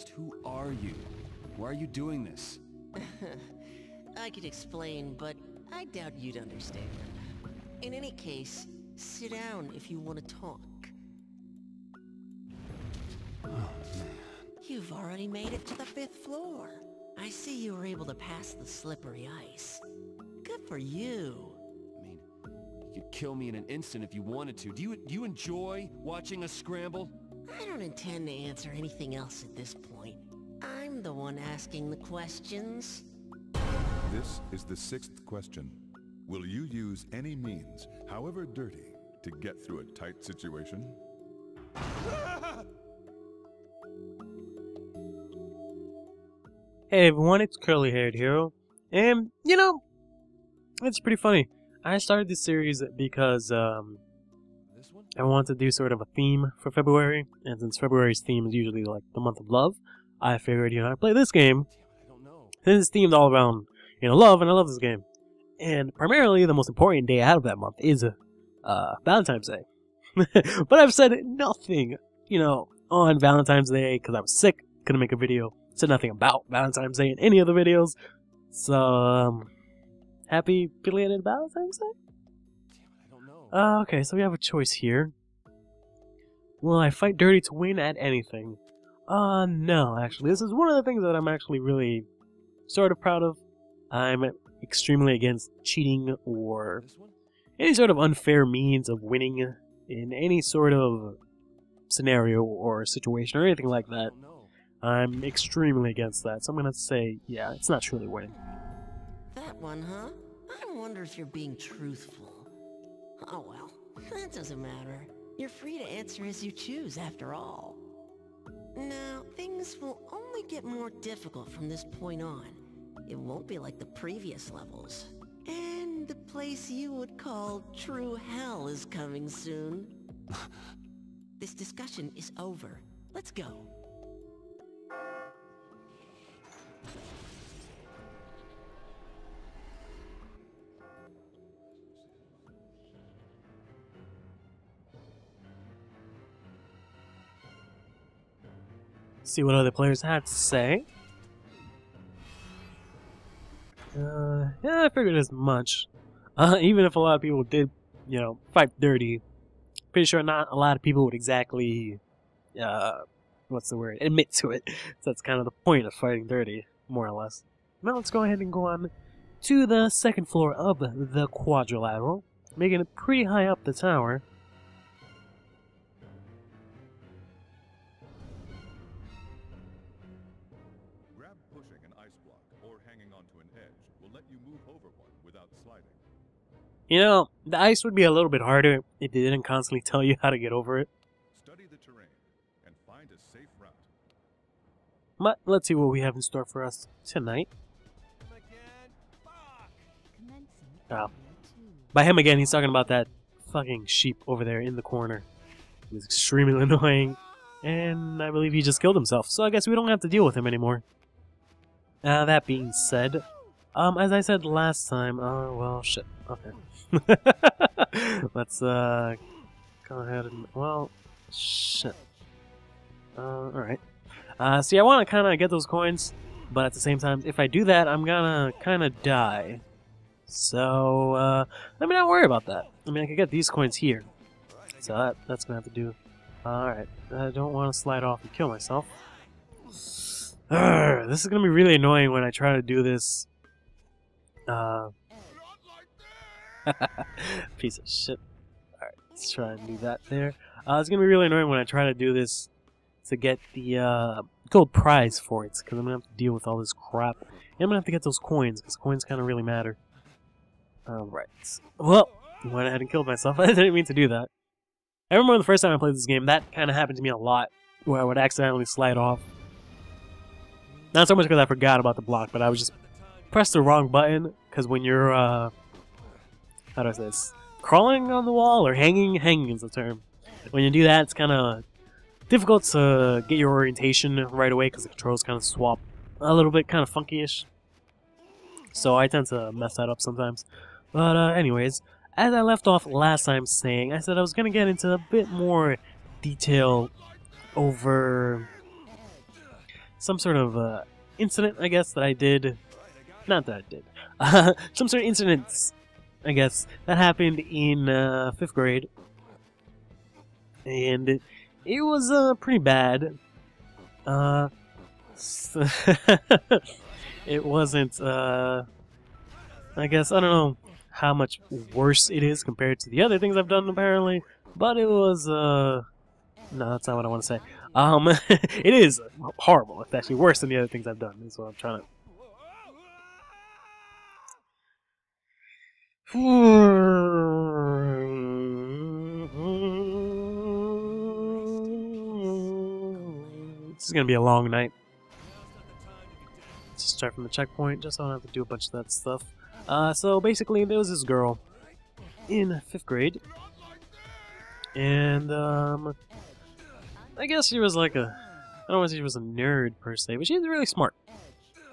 Just who are you? Why are you doing this? I could explain, but I doubt you'd understand. In any case, sit down if you want to talk. Oh, man. You've already made it to the 5th floor. I see you were able to pass the slippery ice. Good for you. I mean, you could kill me in an instant if you wanted to. Do you enjoy watching us scramble? I don't intend to answer anything else at this point. I'm the one asking the questions. This is the 6th question. Will you use any means, however dirty, to get through a tight situation? Hey everyone, it's CurlyHairedHero, and you know, it's pretty funny. I started this series because I wanted to do sort of a theme for February, and since February's theme is usually like the month of love, I figured, I'd play this game. This is themed all around, love, and I love this game. And primarily, the most important day out of that month is Valentine's Day. But I've said nothing, on Valentine's Day because I was sick, couldn't make a video. Said nothing about Valentine's Day in any of the videos. So, happy belated Valentine's Day? Damn it, I don't know. Okay, so we have a choice here. Will I fight dirty to win at anything? No, actually. This is one of the things that I'm actually really sort of proud of. I'm extremely against cheating or any sort of unfair means of winning in any sort of scenario or situation or anything like that. I'm extremely against that, so I'm gonna say, yeah, it's not truly winning. That one, huh? I wonder if you're being truthful. Oh well, that doesn't matter. You're free to answer as you choose, after all. Now, things will only get more difficult from this point on. It won't be like the previous levels. And the place you would call true hell is coming soon. This discussion is over. Let's go. See what other players had to say. Yeah, I figured as much. Even if a lot of people did, fight dirty, pretty sure not a lot of people would exactly, admit to it. So that's kind of the point of fighting dirty, more or less. Now let's go ahead and go on to the 2nd floor of the quadrilateral, making it pretty high up the tower. The ice would be a little bit harder if they didn't constantly tell you how to get over it. Study the terrain and find a safe route. But let's see what we have in store for us tonight. Oh. By him again, he's talking about that fucking sheep over there in the corner. He was extremely annoying, and I believe he just killed himself, so I guess we don't have to deal with him anymore. That being said, as I said last time, well, shit, okay. Let's, go ahead and, well, shit. Alright. See, I want to kind of get those coins, but at the same time, if I do that, I'm gonna kind of die. So, let me not worry about that. I mean, I could get these coins here. So that's gonna have to do. Alright, I don't want to slide off and kill myself. This is gonna be really annoying when I try to do this. Piece of shit. Alright, let's try and do that there. It's gonna be really annoying when I try to do this to get the gold prize for it, because I'm gonna have to deal with all this crap. And I'm gonna have to get those coins, because coins kind of really matter. Alright. Well, I went ahead and killed myself. I didn't mean to do that. I remember the first time I played this game, that kind of happened to me a lot, where I would accidentally slide off. Not so much because I forgot about the block, but I would just press the wrong button, because when you're, how do I say this? Crawling on the wall, or hanging? Hanging is the term. When you do that, it's kind of difficult to get your orientation right away, because the controls kind of swap a little bit, kind of funky-ish. So I tend to mess that up sometimes. But anyways, as I left off last time saying, I said I was going to get into a bit more detail over some sort of incident, I guess, that I did. Not that I did. Some sort of incidents, I guess, that happened in 5th grade. And it was pretty bad. It wasn't, I guess, I don't know how much worse it is compared to the other things I've done, apparently. But it was, no, that's not what I want to say. It is horrible. It's actually worse than the other things I've done. That's what I'm trying to... This is gonna be a long night. Let's start from the checkpoint, just so I don't have to do a bunch of that stuff. So basically, there was this girl in 5th grade, and I guess she was like a, I don't want to say she was a nerd per se, but she was really smart.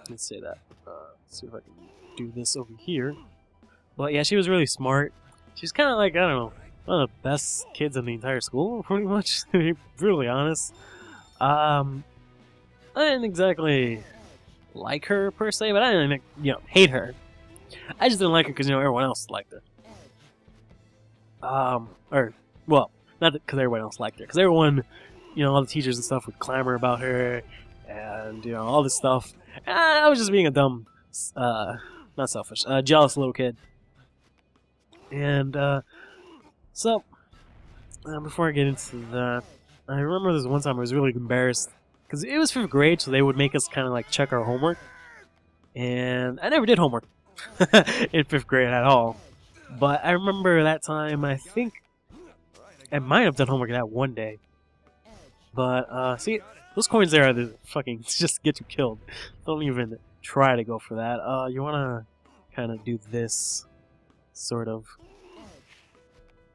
Let's say that. Let's see if I can do this over here. But yeah, she was really smart. She's kind of like, I don't know, one of the best kids in the entire school, pretty much, to be brutally honest. I didn't exactly like her per se, but I didn't, hate her. I just didn't like her because, everyone else liked her. Well, not because everyone else liked her, because everyone, all the teachers and stuff would clamor about her, and, all this stuff. And I was just being a dumb, not selfish, jealous little kid. And, so, before I get into that, I remember this one time I was really embarrassed, because it was 5th grade, so they would make us kind of, like, check our homework. And I never did homework in 5th grade at all. But I remember that time, I think I might have done homework that one day. But, see, those coins there are the fucking, just get you killed. Don't even try to go for that. You want to kind of do this, sort of.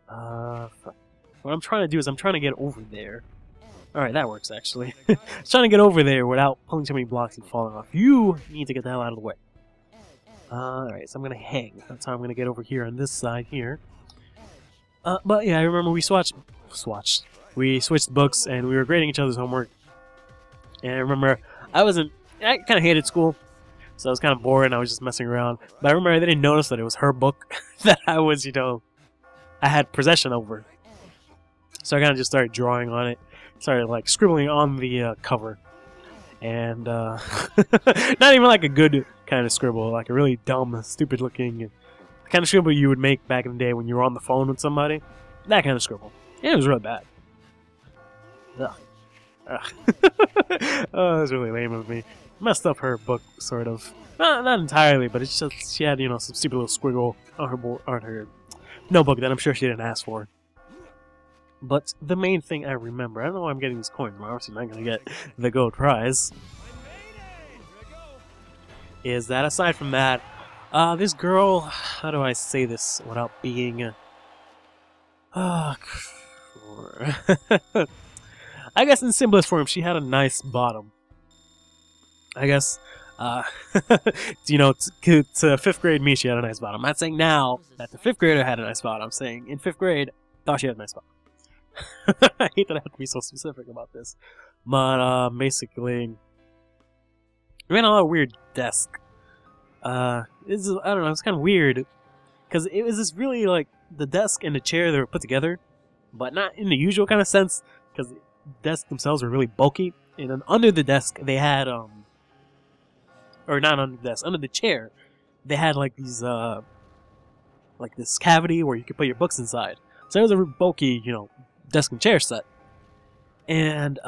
What I'm trying to do is I'm trying to get over there. Alright, that works, actually. I'm trying to get over there without pulling too many blocks and falling off. You need to get the hell out of the way. Alright, so I'm going to hang. That's how I'm going to get over here on this side here. But yeah, I remember we we switched books and we were grading each other's homework. And I remember I kind of hated school. So I was kind of bored and I was just messing around. But I remember I didn't notice that it was her book that I was, I had possession over. So I kind of just started drawing on it. Started, like, scribbling on the cover. And, not even like a good kind of scribble. Like a really dumb, stupid looking kind of scribble you would make back in the day when you were on the phone with somebody. That kind of scribble. And it was really bad. Ugh. Oh, that was really lame of me. Messed up her book, sort of. Not entirely, but it's just she had, some stupid little squiggle on her notebook that I'm sure she didn't ask for. But the main thing I remember, I don't know why I'm getting these coins, I'm obviously not going to get the gold prize, is that aside from that, this girl, how do I say this without being, I guess in simplest form, she had a nice bottom. I guess, to 5th grade me, she had a nice bottom. I'm not saying now that the 5th grader had a nice bottom. I'm saying in 5th grade, thought she had a nice bottom. I hate that I have to be so specific about this. But, basically, we had a lot of weird desk. I don't know, it's kind of weird. Because it was this really, like, the desk and the chair, they were put together. But not in the usual kind of sense. Because the desks themselves were really bulky. And then under the desk, they had, or not under the desk, under the chair, they had, like, these, like this cavity where you could put your books inside. So it was a bulky, desk and chair set. And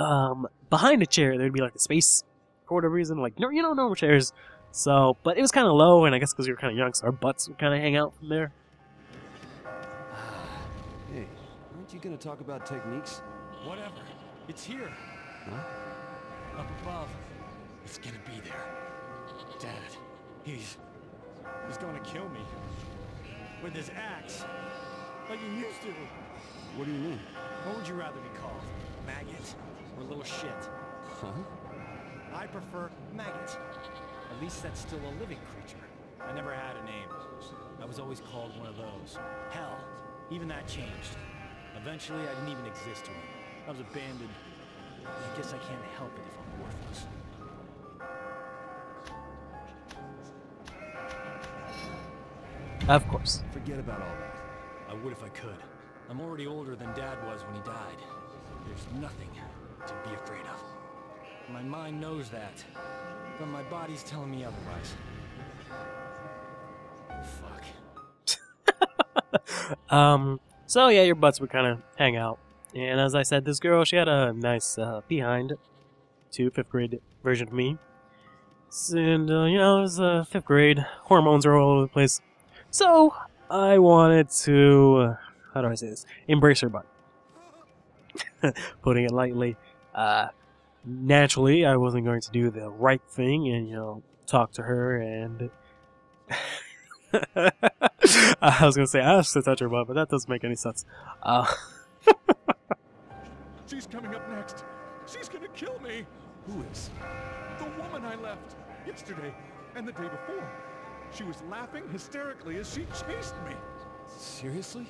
behind the chair there'd be like a space for whatever reason, like normal chairs. So, but it was kind of low, and I guess because we were kind of young, so our butts would kind of hang out from there. Hey, aren't you gonna talk about techniques? Whatever. It's here. Huh? Up above. It's gonna be there. Dad, he's gonna kill me. With his axe. Like he used to. What do you mean? What would you rather be called? Maggot or little shit? Huh? I prefer maggot. At least that's still a living creature. I never had a name. I was always called one of those. Hell, even that changed. Eventually, I didn't even exist to him. I was abandoned. I guess I can't help it if I'm worthless. Of course. Forget about all that. I would if I could. I'm already older than Dad was when he died. There's nothing to be afraid of. My mind knows that, but my body's telling me otherwise. Fuck. So yeah, your butts would kind of hang out. And as I said, this girl, she had a nice behind to 5th grade version of me. And, you know, it was 5th grade. Hormones are all over the place. So, I wanted to, how do I say this? Embrace her butt. Putting it lightly. Naturally, I wasn't going to do the right thing and, you know, talk to her and... I was going to say ask to touch her butt, but that doesn't make any sense. She's coming up next. She's gonna kill me. Who is? The woman I left yesterday and the day before. She was laughing hysterically as she chased me. Seriously?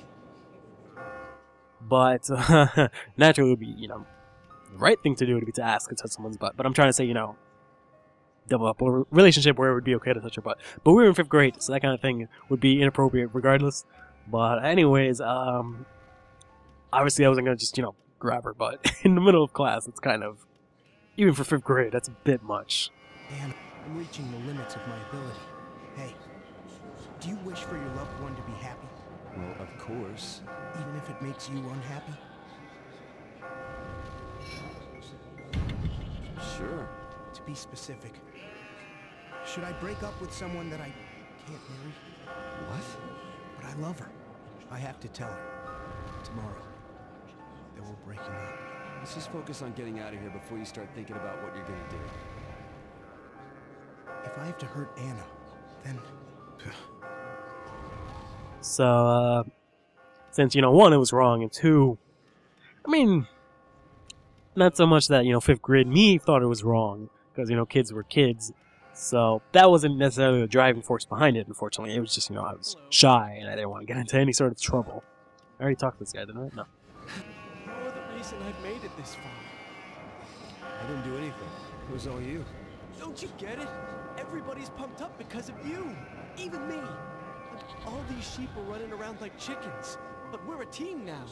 But naturally, it would be, you know, the right thing to do would be to ask to touch someone's butt. But I'm trying to say, you know, double up a relationship where it would be okay to touch her butt. But we were in 5th grade, so that kind of thing would be inappropriate regardless. But anyways, obviously I wasn't gonna just, you know, grab her butt in the middle of class. It's kind of, even for 5th grade, that's a bit much. Man, I'm reaching the limits of my ability. Hey, do you wish for your loved one to be happy? Well, of course. Even if it makes you unhappy? Sure. To be specific, should I break up with someone that I can't marry? What? But I love her. I have to tell her. Tomorrow. That we're breaking up. Let's just focus on getting out of here before you start thinking about what you're gonna do. If I have to hurt Anna, then... So, since, you know, 1, it was wrong, and 2, I mean, not so much that, you know, 5th grade me thought it was wrong, because, you know, kids were kids, so that wasn't necessarily the driving force behind it, unfortunately. It was just, you know, I was shy, and I didn't want to get into any sort of trouble. I already talked to this guy, didn't I? No. You're the reason I've made it this far. I didn't do anything. It was all you. Don't you get it? Everybody's pumped up because of you. Even me. All these sheep are running around like chickens. But we're a team now.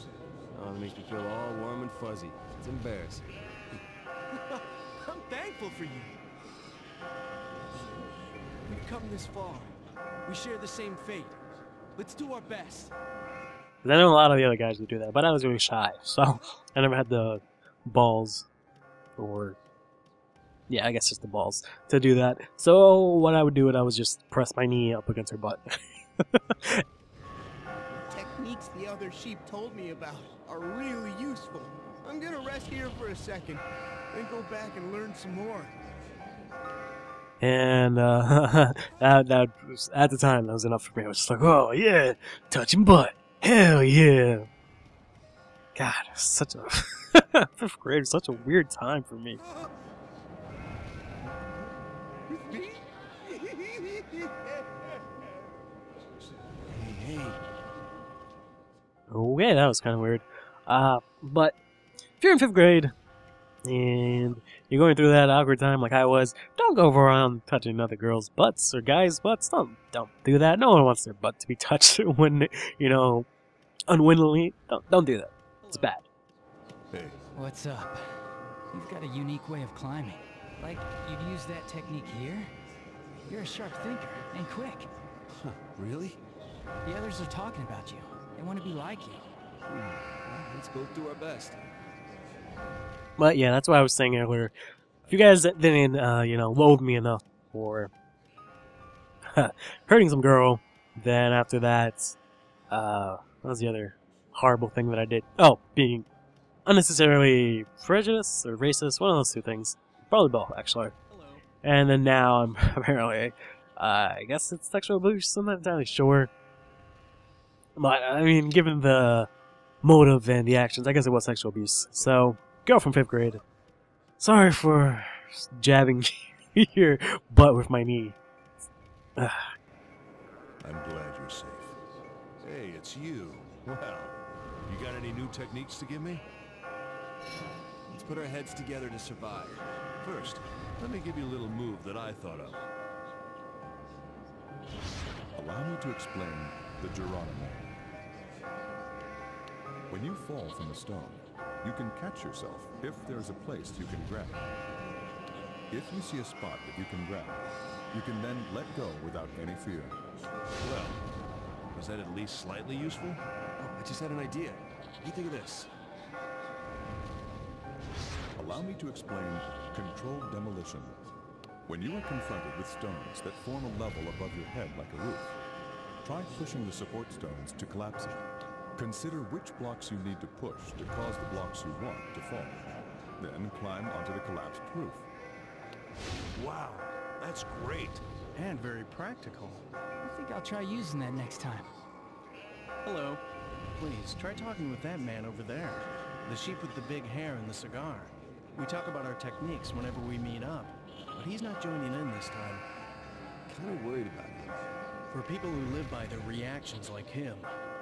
Oh, that makes me feel all warm and fuzzy. It's embarrassing. I'm thankful for you. We've come this far. We share the same fate. Let's do our best. I know a lot of the other guys would do that, but I was really shy, so I never had the balls, or, yeah, I guess just the balls, to do that. So what I would do, I would just press my knee up against her butt. Techniques the other sheep told me about are really useful. I'm gonna rest here for a second, then go back and learn some more. And that was, at the time, that was enough for me. I was just like, oh yeah, touching butt. Hell yeah. God, such a 5th grade was such a weird time for me. Hey. Okay, that was kind of weird. But if you're in 5th grade and you're going through that awkward time like I was, don't go around touching other girls' butts or guys' butts. Don't do that. No one wants their butt to be touched when, you know, unwittingly. Don't do that. It's bad. Hey, What's up? You've got a unique way of climbing. Like, you'd use that technique here? You're a sharp thinker, and quick. Huh, really? The others are talking about you. They want to be like you. Well, let's both do our best. But yeah, that's what I was saying earlier. If you guys didn't, you know, loathe me enough for hurting some girl, then after that, what was the other horrible thing that I did? Oh, being unnecessarily prejudiced or racist, one of those two things. Probably both, actually. Hello. And then now I'm apparently, I guess it's sexual abuse, I'm not entirely sure. But, I mean, given the motive and the actions, I guess it was sexual abuse. So, girl from 5th grade, sorry for jabbing your butt with my knee. I'm glad you're safe. Hey, it's you. Well, you got any new techniques to give me? Let's put our heads together to survive. First, let me give you a little move that I thought of. A Allow me to explain the Geronimo. When you fall from a stone, you can catch yourself if there's a place you can grab. If you see a spot that you can grab, you can then let go without any fear. Well, was that at least slightly useful? Oh, I just had an idea. What do you think of this? Allow me to explain controlled demolition. When you are confronted with stones that form a level above your head like a roof, try pushing the support stones to collapse it. Consider which blocks you need to push to cause the blocks you want to fall. Then climb onto the collapsed roof. Wow, that's great. And very practical. I think I'll try using that next time. Hello. Please, try talking with that man over there. The sheep with the big hair and the cigar. We talk about our techniques whenever we meet up. But he's not joining in this time. Kind of worried about him. For people who live by their reactions like him,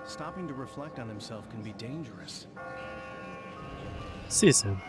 stopping to reflect on himself can be dangerous. See you soon.